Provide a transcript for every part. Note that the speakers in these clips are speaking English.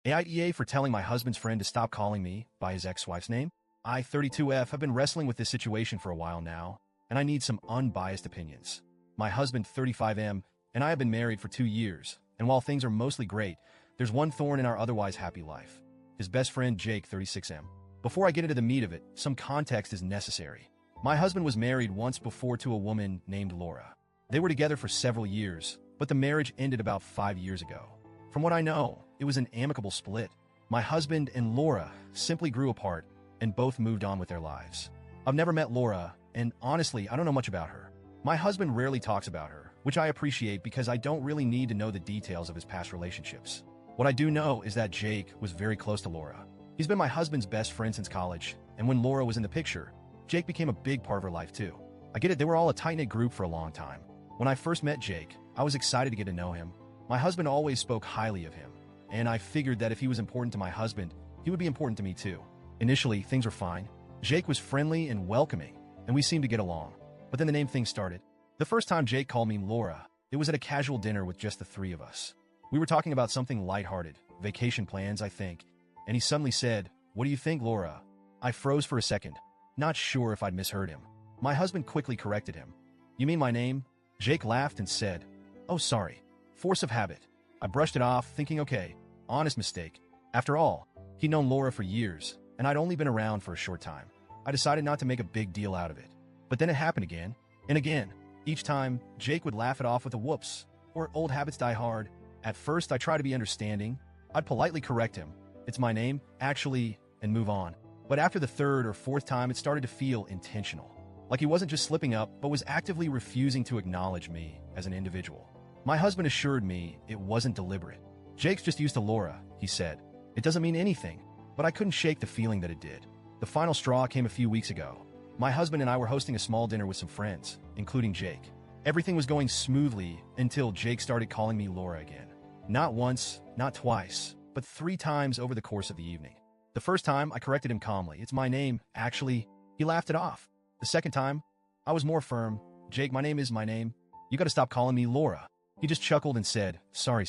AITA for telling my husband's friend to stop calling me by his ex-wife's name. I, 32F, have been wrestling with this situation for a while now, and I need some unbiased opinions. My husband, 35M, and I have been married for 2 years, and while things are mostly great, there's one thorn in our otherwise happy life. His best friend, Jake, 36M. Before I get into the meat of it, some context is necessary. My husband was married once before to a woman named Laura. They were together for several years, but the marriage ended about 5 years ago. From what I know, it was an amicable split. My husband and Laura simply grew apart and both moved on with their lives. I've never met Laura, and honestly, I don't know much about her. My husband rarely talks about her, which I appreciate because I don't really need to know the details of his past relationships. What I do know is that Jake was very close to Laura. He's been my husband's best friend since college, and when Laura was in the picture, Jake became a big part of her life too. I get it, they were all a tight-knit group for a long time. When I first met Jake, I was excited to get to know him. My husband always spoke highly of him, and I figured that if he was important to my husband, he would be important to me too. Initially, things were fine. Jake was friendly and welcoming, and we seemed to get along. But then the name thing started. The first time Jake called me Laura, it was at a casual dinner with just the three of us. We were talking about something lighthearted, vacation plans, I think, and he suddenly said, "What do you think, Laura?" I froze for a second, not sure if I'd misheard him. My husband quickly corrected him. "You mean my name?" Jake laughed and said, "Oh, sorry. Force of habit." I brushed it off, thinking, okay, honest mistake. After all, he'd known Laura for years, and I'd only been around for a short time. I decided not to make a big deal out of it. But then it happened again, and again. Each time, Jake would laugh it off with a whoops, or old habits die hard. At first, I tried to be understanding. I'd politely correct him. "It's my name, actually," and move on. But after the third or fourth time, it started to feel intentional. Like he wasn't just slipping up, but was actively refusing to acknowledge me as an individual. My husband assured me it wasn't deliberate. "Jake's just used to Laura," he said. "It doesn't mean anything," but I couldn't shake the feeling that it did. The final straw came a few weeks ago. My husband and I were hosting a small dinner with some friends, including Jake. Everything was going smoothly until Jake started calling me Laura again. Not once, not twice, but 3 times over the course of the evening. The first time, I corrected him calmly. "It's my name, actually." He laughed it off. The second time, I was more firm. "Jake, my name is my name. You gotta stop calling me Laura." He just chuckled and said, Sorry.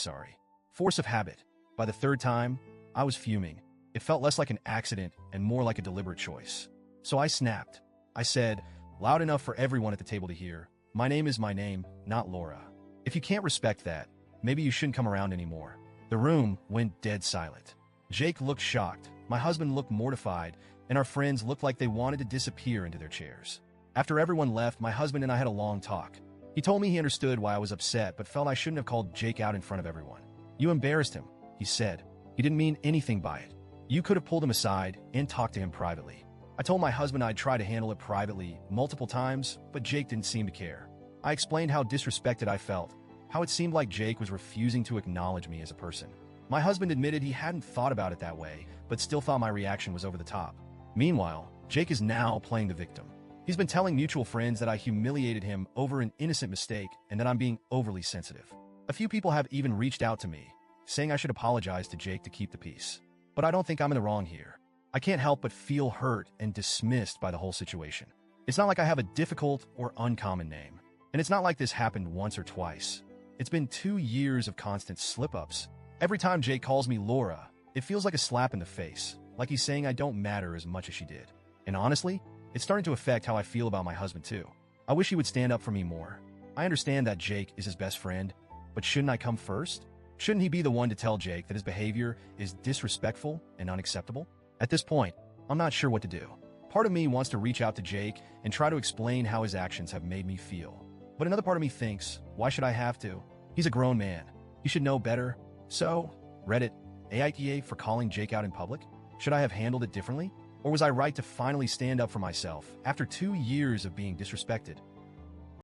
Force of habit. By the third time, I was fuming. It felt less like an accident and more like a deliberate choice. So I snapped. I said, loud enough for everyone at the table to hear, "My name is my name, not Laura. If you can't respect that, maybe you shouldn't come around anymore." The room went dead silent. Jake looked shocked, my husband looked mortified, and our friends looked like they wanted to disappear into their chairs. After everyone left, my husband and I had a long talk. He told me he understood why I was upset, but felt I shouldn't have called Jake out in front of everyone. "You embarrassed him," he said. "He didn't mean anything by it. You could have pulled him aside and talked to him privately." I told my husband I'd try to handle it privately multiple times, but Jake didn't seem to care. I explained how disrespected I felt, how it seemed like Jake was refusing to acknowledge me as a person. My husband admitted he hadn't thought about it that way, but still thought my reaction was over the top. Meanwhile, Jake is now playing the victim. He's been telling mutual friends that I humiliated him over an innocent mistake and that I'm being overly sensitive. A few people have even reached out to me, saying I should apologize to Jake to keep the peace. But I don't think I'm in the wrong here. I can't help but feel hurt and dismissed by the whole situation. It's not like I have a difficult or uncommon name. And it's not like this happened once or twice. It's been 2 years of constant slip-ups. Every time Jake calls me Laura, it feels like a slap in the face, like he's saying I don't matter as much as she did. And honestly, it's starting to affect how I feel about my husband too. I wish he would stand up for me more. I understand that Jake is his best friend, but shouldn't I come first? Shouldn't he be the one to tell Jake that his behavior is disrespectful and unacceptable? At this point, I'm not sure what to do. Part of me wants to reach out to Jake and try to explain how his actions have made me feel. But another part of me thinks, why should I have to? He's a grown man. He should know better. So, Reddit, AITA for calling Jake out in public? Should I have handled it differently? Or was I right to finally stand up for myself after 2 years of being disrespected?